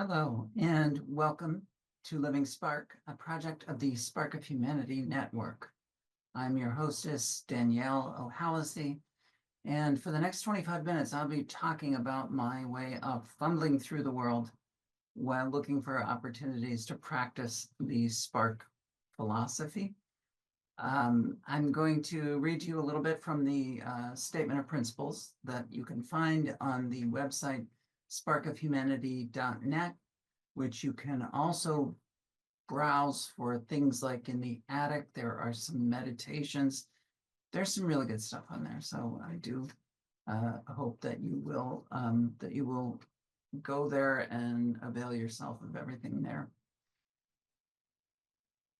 Hello, and welcome to Living Spark, a project of the Spark of Humanity Network. I'm your hostess, Danielle O'Hallisey, and for the next 25 minutes, I'll be talking about my way of fumbling through the world while looking for opportunities to practice the Spark philosophy. I'm going to read to you a little bit from the Statement of Principles that you can find on the website sparkofhumanity.net, which you can also browse for things like in the attic. There are some meditations. There's some really good stuff on there. So I do hope that you will go there and avail yourself of everything there.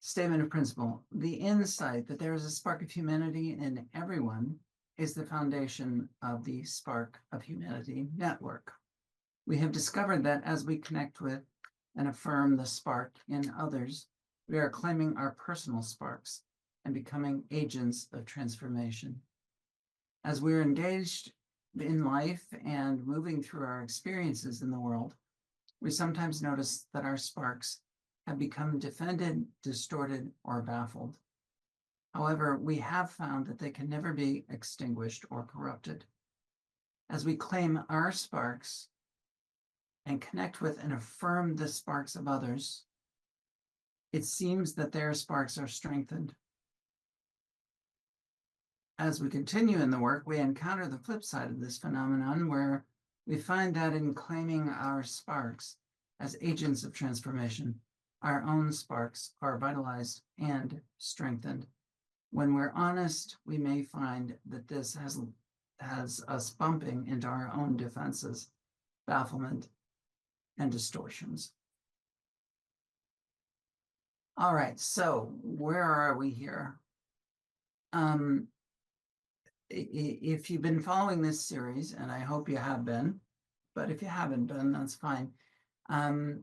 Statement of principle: the insight that there is a spark of humanity in everyone is the foundation of the Spark of Humanity Network. We have discovered that as we connect with and affirm the spark in others, we are claiming our personal sparks and becoming agents of transformation. As we're engaged in life and moving through our experiences in the world, we sometimes notice that our sparks have become defended, distorted, or baffled. However, we have found that they can never be extinguished or corrupted. As we claim our sparks and connect with and affirm the sparks of others, it seems that their sparks are strengthened. As we continue in the work, we encounter the flip side of this phenomenon, where we find that in claiming our sparks as agents of transformation, our own sparks are vitalized and strengthened. When we're honest, we may find that this has us bumping into our own defenses, bafflement, and distortions. All right, so where are we here? If you've been following this series, and I hope you have been, but if you haven't been, that's fine. I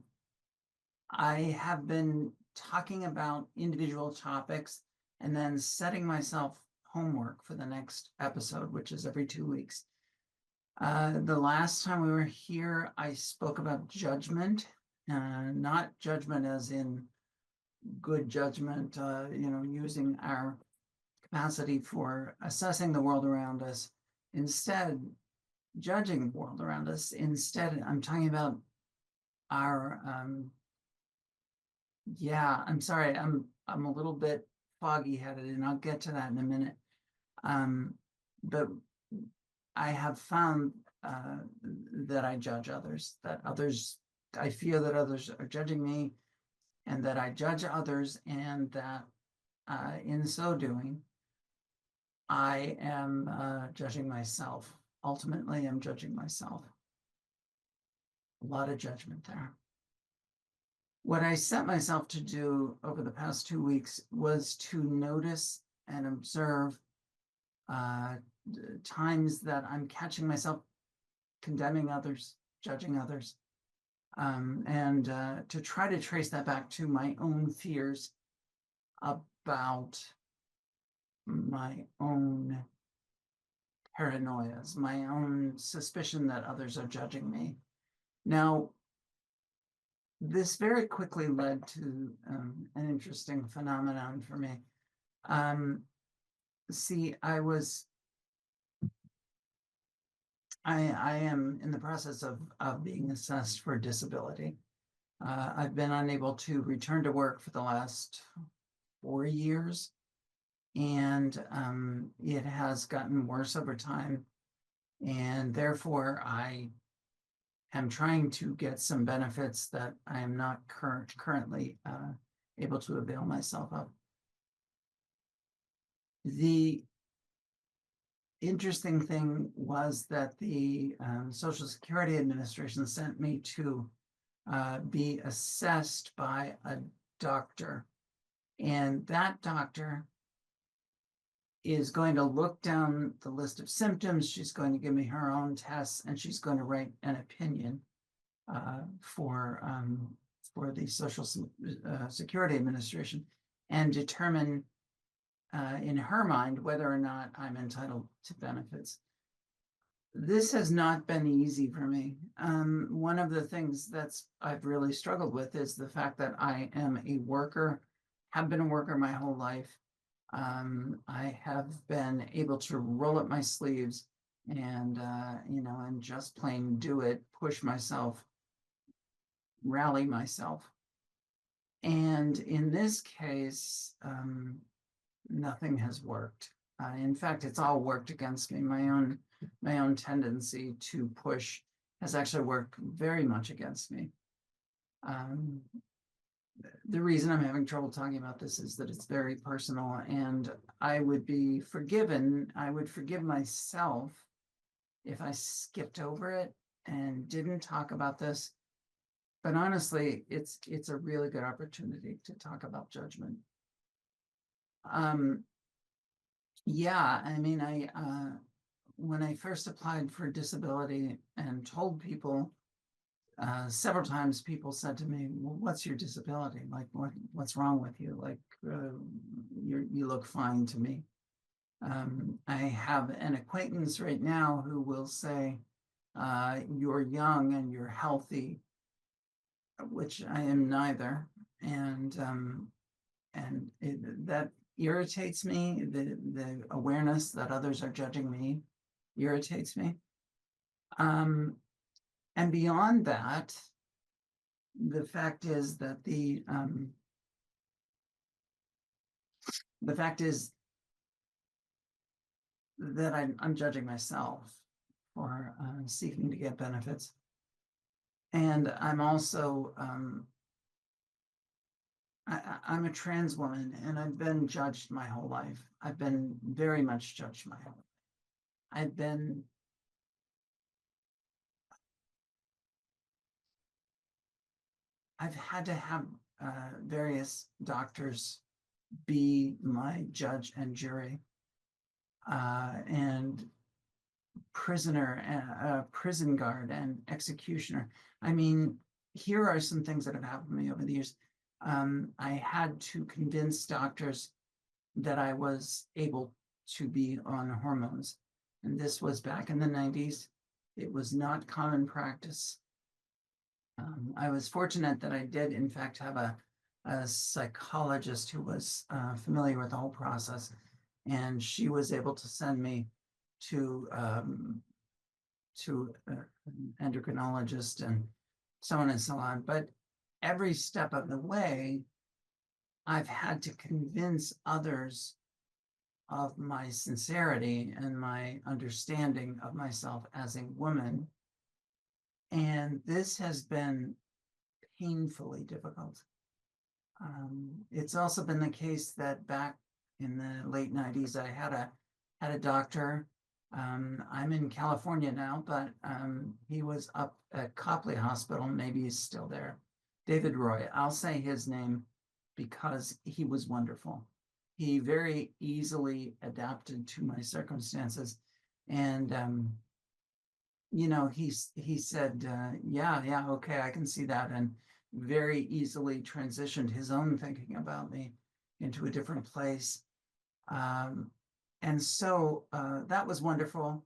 have been talking about individual topics and then setting myself homework for the next episode, which is every 2 weeks. The last time we were here, I spoke about judgment, not judgment as in good judgment, using our capacity for assessing the world around us, instead judging the world around us. Instead, I'm talking about our I'm sorry, I'm a little bit foggy-headed, and I'll get to that in a minute. But I have found that I judge others, I fear that others are judging me, and that I judge others, and that in so doing, I am judging myself. Ultimately, I'm judging myself. A lot of judgment there. What I set myself to do over the past 2 weeks was to notice and observe times that I'm catching myself condemning others, judging others, and to try to trace that back to my own fears about my own paranoias, my own suspicion that others are judging me. Now, this very quickly led to an interesting phenomenon for me. See, I am in the process of being assessed for disability. I've been unable to return to work for the last 4 years, and it has gotten worse over time. And therefore, I am trying to get some benefits that I am not currently able to avail myself of. The interesting thing was that the Social Security Administration sent me to be assessed by a doctor, and that doctor is going to look down the list of symptoms. She's going to give me her own tests, and she's going to write an opinion for the Social Security Administration, and determine in her mind whether or not I'm entitled to benefits. This has not been easy for me. One of the things I've really struggled with is the fact that I am a worker, have been a worker my whole life. I have been able to roll up my sleeves and, and just plain do it, push myself, rally myself. And in this case, nothing has worked. In fact, it's all worked against me. My own tendency to push has actually worked very much against me. The reason I'm having trouble talking about this is that it's very personal, and I would forgive myself if I skipped over it and didn't talk about this. But honestly, it's a really good opportunity to talk about judgment. Yeah, I mean, when I first applied for disability and told people, several times people said to me, well, what's your disability? Like, what's wrong with you? Like, you look fine to me. I have an acquaintance right now who will say, you're young and you're healthy, which I am neither. And that irritates me. The awareness that others are judging me irritates me. And beyond that, the fact is that the fact is that I'm judging myself for seeking to get benefits. And I'm also, I'm a trans woman, and I've been judged my whole life. I've been very much judged my whole life. I've had to have various doctors be my judge and jury, and prison guard and executioner. I mean, here are some things that have happened to me over the years. I had to convince doctors that I was able to be on hormones. And this was back in the 90s. It was not common practice. I was fortunate that I did, in fact, have a psychologist who was familiar with the whole process, and she was able to send me to an endocrinologist and so on and so on. But every step of the way, I've had to convince others of my sincerity and my understanding of myself as a woman. And this has been painfully difficult. It's also been the case that back in the late 90s, I had a doctor. I'm in California now, but he was up at Copley Hospital. Maybe he's still there. David Roy. I'll say his name because he was wonderful. He very easily adapted to my circumstances, and he said, yeah, okay, I can see that, and very easily transitioned his own thinking about me into a different place. And so that was wonderful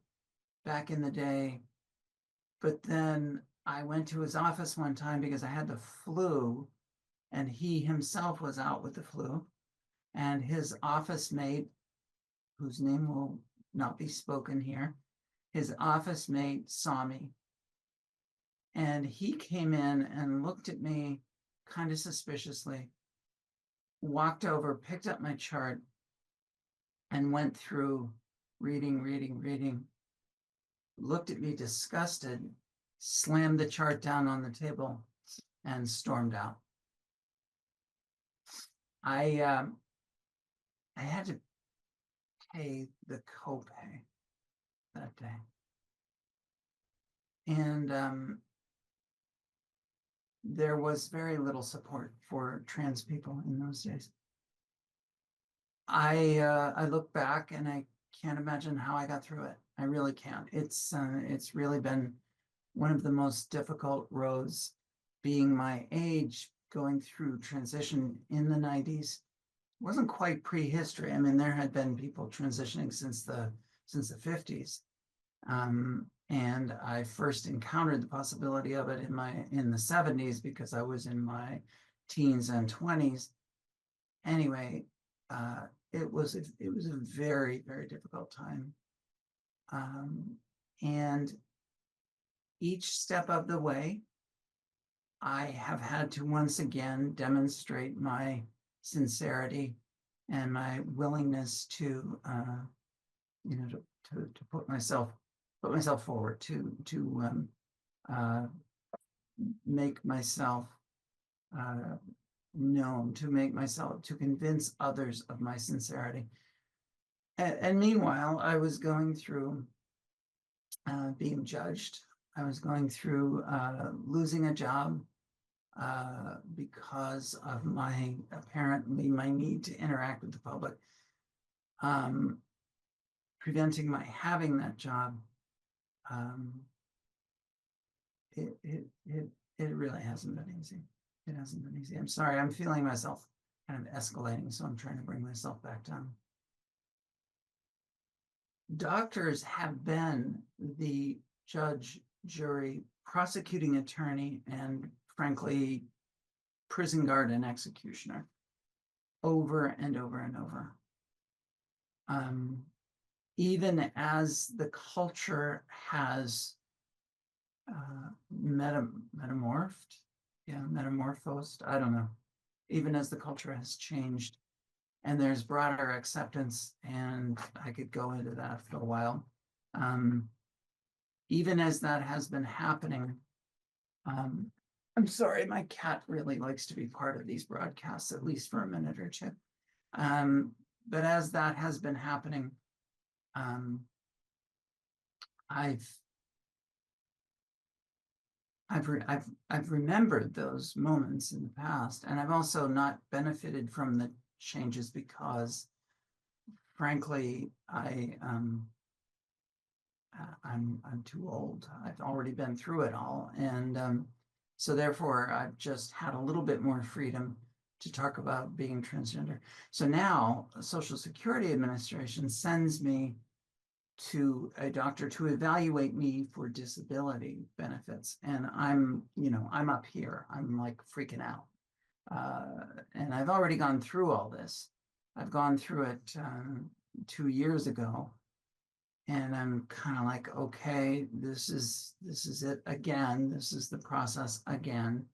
back in the day. But then I went to his office one time because I had the flu, and he himself was out with the flu. And his office mate, whose name will not be spoken here, his office mate saw me. And he came in and looked at me kind of suspiciously, walked over, picked up my chart, and went through reading, looked at me disgusted, slammed the chart down on the table, and stormed out. I had to pay the copay that day. And there was very little support for trans people in those days. I look back and I can't imagine how I got through it. I really can't. It's really been one of the most difficult roads, being my age, going through transition in the 90s. It wasn't quite prehistory. I mean, there had been people transitioning since the 50s. And I first encountered the possibility of it in the 70s because I was in my teens and 20s. Anyway, it was a very, very difficult time. And each step of the way, I have had to once again demonstrate my sincerity and my willingness to, to put myself forward, to make myself known, to convince others of my sincerity. And meanwhile, I was going through being judged. I was going through losing a job because of my need to interact with the public, preventing my having that job. It really hasn't been easy. It hasn't been easy. I'm sorry. I'm feeling myself kind of escalating, so I'm trying to bring myself back down. Doctors have been the judge, jury, prosecuting attorney, and frankly, prison guard and executioner over and over and over. Even as the culture has metamorphosed, I don't know, even as the culture has changed and there's broader acceptance, and I could go into that for a while. Even as that has been happening, I'm sorry, my cat really likes to be part of these broadcasts, at least for a minute or two. But as that has been happening, I've remembered those moments in the past, and I've also not benefited from the changes because, frankly, I'm too old. I've already been through it all, and so therefore I've just had a little bit more freedom to talk about being transgender. So now the Social Security Administration sends me to a doctor to evaluate me for disability benefits, and I'm up here. I'm like freaking out. And I've already gone through all this. I've gone through it 2 years ago, and I'm kind of like, okay, this is it again. This is the process again.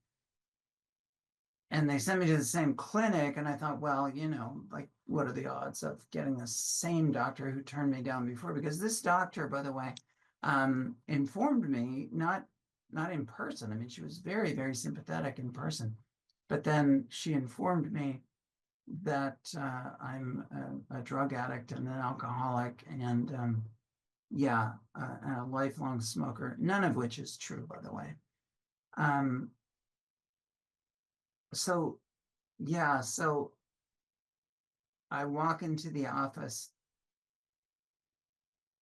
And they sent me to the same clinic, and I thought, well, like, what are the odds of getting the same doctor who turned me down before? Because this doctor, by the way, informed me, not in person. I mean, she was very, very sympathetic in person. But then she informed me that I'm a drug addict and an alcoholic and, a lifelong smoker, none of which is true, by the way. So I walk into the office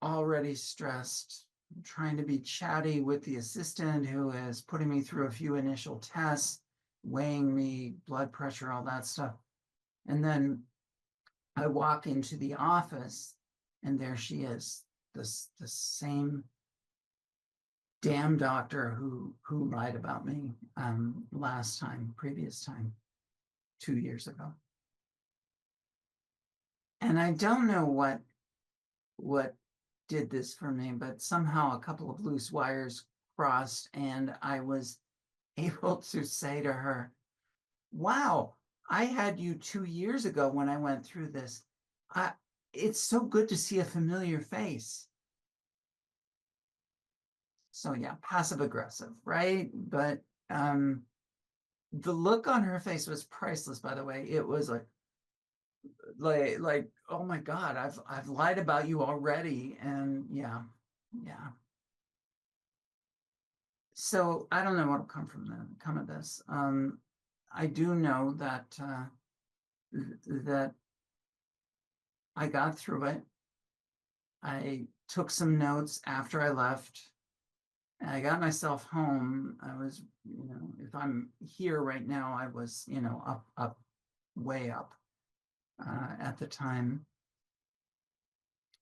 already stressed, trying to be chatty with the assistant who is putting me through a few initial tests, weighing me, blood pressure, all that stuff. And then I walk into the office and there she is, the same damn doctor who lied about me previous time, 2 years ago. And I don't know what did this for me, but somehow a couple of loose wires crossed and I was able to say to her, wow, I had you 2 years ago when I went through this. It's so good to see a familiar face. So yeah, passive aggressive, right? But the look on her face was priceless, by the way. It was like, oh my God, I've lied about you already. And yeah. So I don't know what'll come of this. I do know that that I got through it. I took some notes after I left. I got myself home. I was, if I'm here right now, I was, up, way up at the time.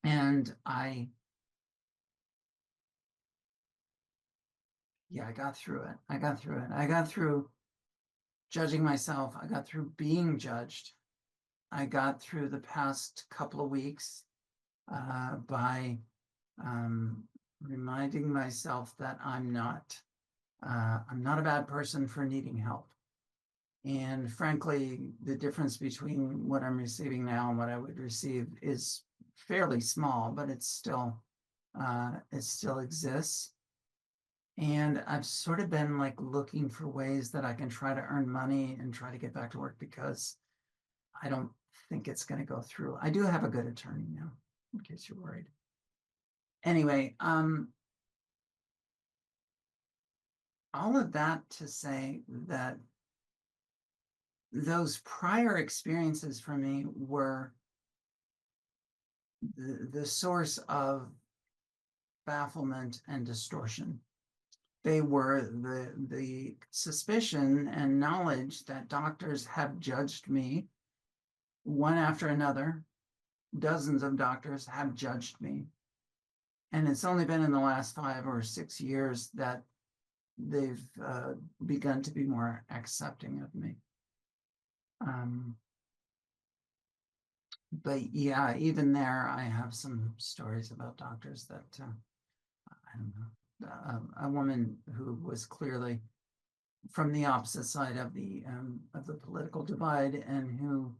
And I yeah, I got through it. I got through it. I got through judging myself. I got through being judged. I got through the past couple of weeks by reminding myself that I'm not a bad person for needing help. And frankly, the difference between what I'm receiving now and what I would receive is fairly small, but it still exists. And I've sort of been like looking for ways that I can try to earn money and try to get back to work because I don't think it's going to go through. I do have a good attorney now, in case you're worried. Anyway, all of that to say that those prior experiences for me were the source of bafflement and distortion. They were the suspicion and knowledge that doctors have judged me one after another. Dozens of doctors have judged me. And it's only been in the last 5 or 6 years that they've begun to be more accepting of me. But yeah, even there, I have some stories about doctors that, I don't know, a woman who was clearly from the opposite side of the political divide and who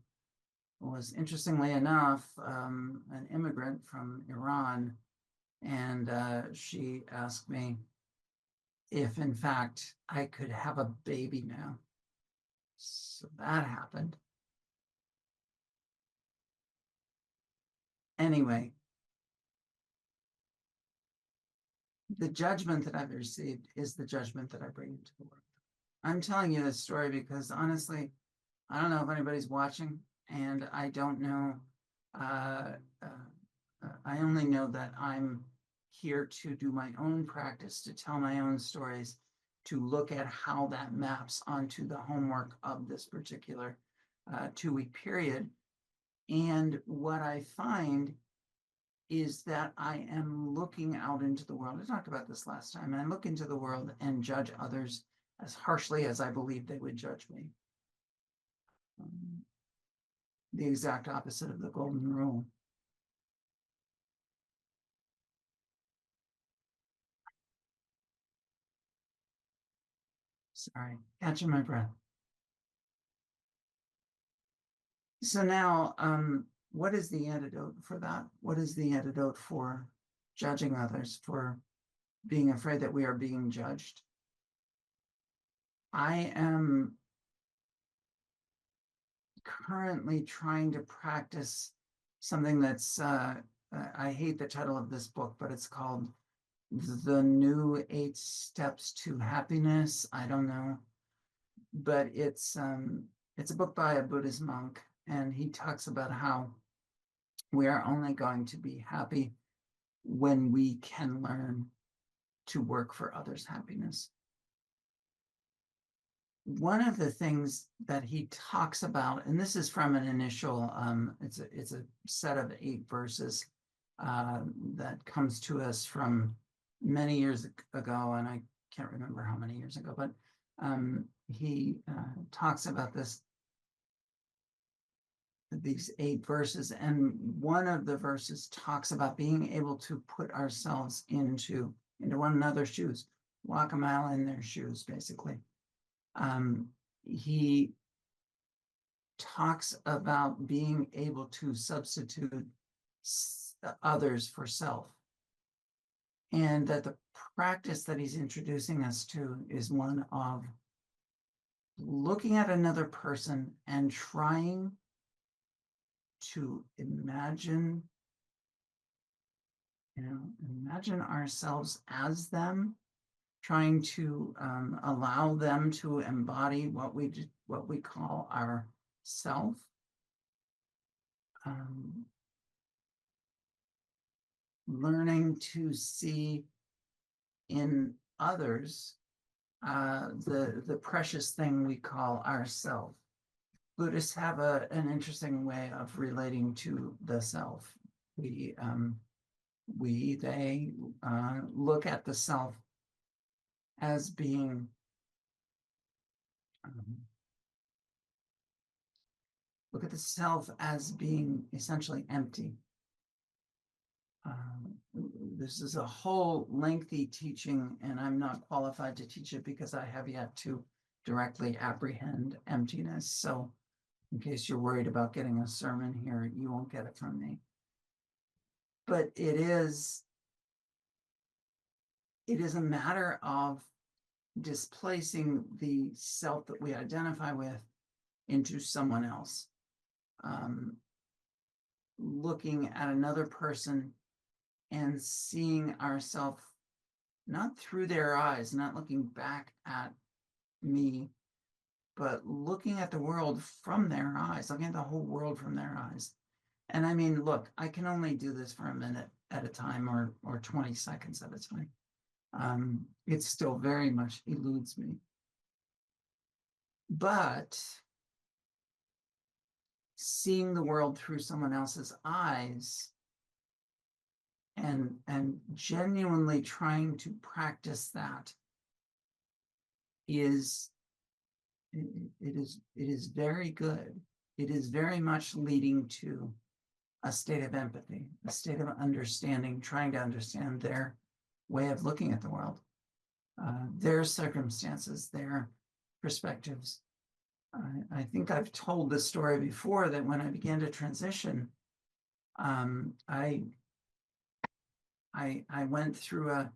was, interestingly enough, an immigrant from Iran. And she asked me if, in fact, I could have a baby now. So that happened. Anyway, the judgment that I've received is the judgment that I bring into the world. I'm telling you this story because honestly, I don't know if anybody's watching, and I don't know. I only know that I'm here to do my own practice, to tell my own stories, to look at how that maps onto the homework of this particular 2-week period. And what I find is that I am looking out into the world. I talked about this last time. I look into the world and judge others as harshly as I believe they would judge me. The exact opposite of the golden rule. Sorry, catching my breath. So now, what is the antidote for that? What is the antidote for judging others, for being afraid that we are being judged? I am currently trying to practice something that's, I hate the title of this book, but it's called The New 8 Steps to Happiness. I don't know, but it's a book by a Buddhist monk, and he talks about how we are only going to be happy when we can learn to work for others' happiness. One of the things that he talks about, and this is from an initial, it's a set of 8 verses that comes to us from many years ago, and I can't remember how many years ago, but he talks about these 8 verses, and one of the verses talks about being able to put ourselves into one another's shoes, walk a mile in their shoes, basically. He talks about being able to substitute others for self, and that the practice that he's introducing us to is one of looking at another person and trying to imagine ourselves as them, trying to allow them to embody what we call our self. Learning to see in others the precious thing we call ourself. Buddhists have an interesting way of relating to the self. They look at the self as being look at the self as being essentially empty. This is a whole lengthy teaching, and I'm not qualified to teach it because I have yet to directly apprehend emptiness. So in case you're worried about getting a sermon here, you won't get it from me. But it is a matter of displacing the self that we identify with into someone else. Looking at another person and seeing ourselves not through their eyes, not looking back at me, but looking at the world from their eyes, looking at the whole world from their eyes. And I mean, look, I can only do this for a minute at a time or 20 seconds at a time. It still very much eludes me. But seeing the world through someone else's eyes and genuinely trying to practice that is very good. It is very much leading to a state of empathy, a state of understanding, trying to understand their way of looking at the world, their circumstances, their perspectives. I think I've told this story before, that when I began to transition, I went through a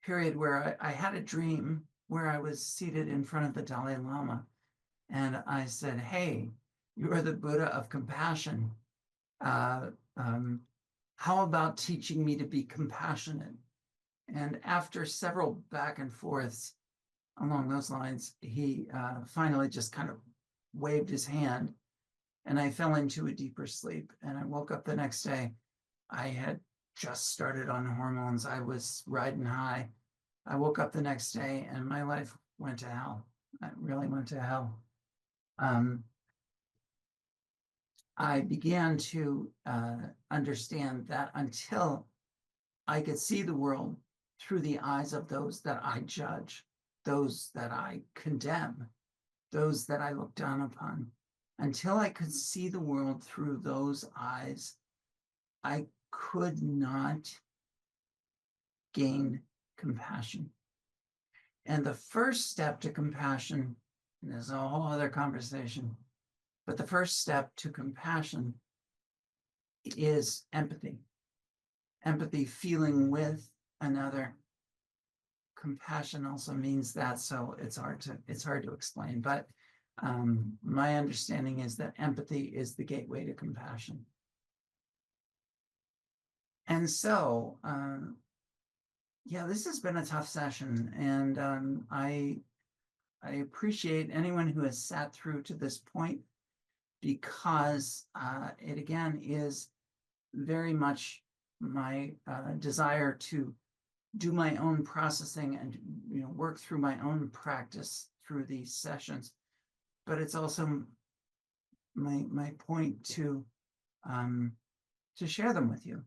period where I had a dream where I was seated in front of the Dalai Lama, and I said, "Hey, you are the Buddha of compassion. How about teaching me to be compassionate?" And after several back and forths along those lines, he finally just kind of waved his hand, and I fell into a deeper sleep. And I woke up the next day. I had just started on hormones. I was riding high. I woke up the next day and my life went to hell. It really went to hell. I began to understand that until I could see the world through the eyes of those that I judge, those that I condemn, those that I look down upon, until I could see the world through those eyes, I could not gain compassion. And the first step to compassion, and there's a whole other conversation, but the first step to compassion is empathy. Empathy, feeling with another. Compassion also means that, so it's hard to explain. But my understanding is that empathy is the gateway to compassion. And so, yeah, this has been a tough session, and I appreciate anyone who has sat through to this point, because it again is very much my desire to do my own processing and work through my own practice through these sessions. But it's also my point to share them with you,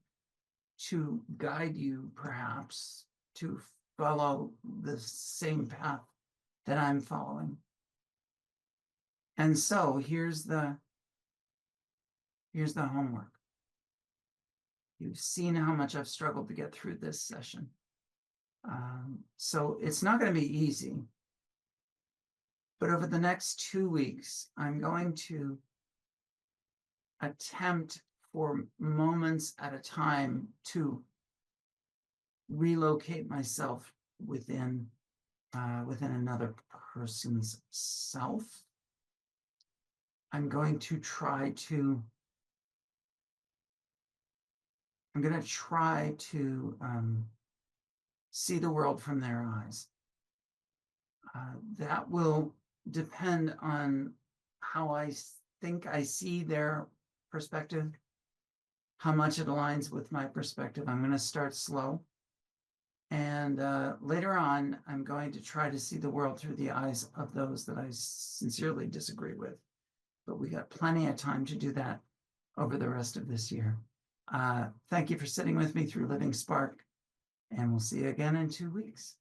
to guide you perhaps to follow the same path that I'm following. And so here's the homework. You've seen how much I've struggled to get through this session. So it's not going to be easy. But over the next 2 weeks, I'm going to attempt for moments at a time to relocate myself within another person's self. I'm going to try to see the world from their eyes. That will depend on how I think I see their perspective, how much it aligns with my perspective. I'm going to start slow. And later on, I'm going to try to see the world through the eyes of those that I sincerely disagree with. But we got plenty of time to do that over the rest of this year. Thank you for sitting with me through Living Spark, and we'll see you again in 2 weeks.